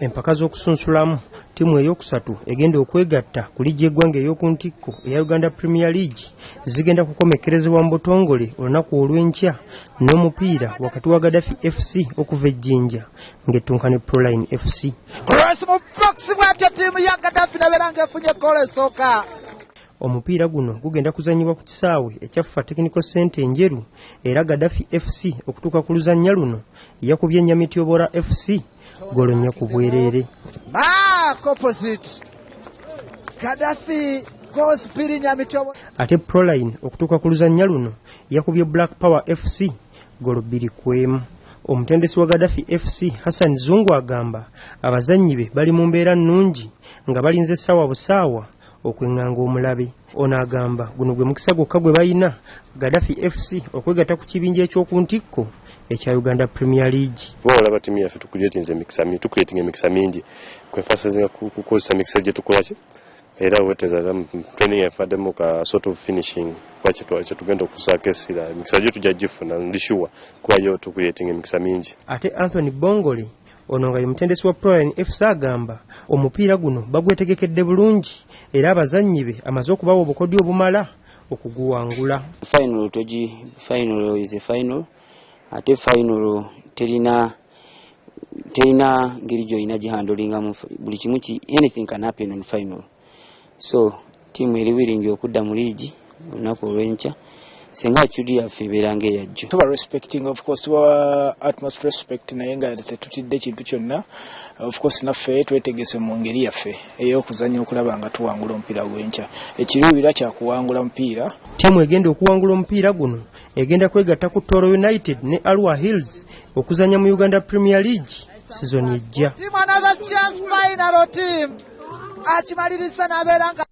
Empaka z'okusunsulamu ttiimu ey'okusatu egenda okwegatta ku liigi eggwanga ey'oku ntikko eya Uganda Premier League zigenda kukomekkerezebwa mu butongole olunaku olw'enkya n'omupiira wakati wa GADAFI FC okuva ejjinja ng'ettunka ne Proline FC. Omupiira guno gugenda kuzanyibwa ku kisaawe ekya FA Technical Center enjeru era GADAFI FC okutuuka ku luzannya luno yakubye Nyamityobola FC golonya ku bwereere. Ate Proline okutuuka ku luzannya luno yakubye Black Power FC golo 2-1. Omutendesi wa GADAFI FC Hassan Zungu agamba abazannyi be bali mu mbeera nnungi nga balinze ssaawa busaawa okwenganga omulabe. Ono agamba guno gwe mukisa gwokka gwe balina GADAFI FC okwegatta ku kibinja eky'oku ntikko ekya Uganda Premier League. Olaba timu yaffe tukuleetinze emikisa mingi kwefasizanga kukozesa mikisa gye tukolaki era weteza training yafaddemu ka sort of finishing kwakyo tugenda okusaaka essira emikisa gye tujja gifuna ndishuwa kuba yo tukuleetinga emikisa mingi. Ate Anthony Bongole ono nga ye mutendesi wa Proline FC agamba omupiira guno bagwetegekedde bulungi era abazannyi be amaze okubawa obukodyo obumala okuguwangula. Final is a final. Ate final terina ngeri gy'olina gihandolinga mu buli kimu anything can happen in final. So tiimu eri wiringi okudda mu liigi olunaku olw'enkya senga chudi yaffe ebeeranga eyajjo. Tuba respecting of course tuba utmost respect naye nga tetutidde kintu kyonna. Of course naffe twetegese mu ngeri yaffe ey'okuzannya okulaba nga tuwangula omupiira gw'enkya. Ekiruubirira kya kuwangula mupiira. Ttiimu egenda okuwangula omupiira guno egenda kwegatta ku Toro United ne Arua Hills okuzannya mu Uganda Premier League season ejja. Team another chance final team. Achimalirisa nabeeranga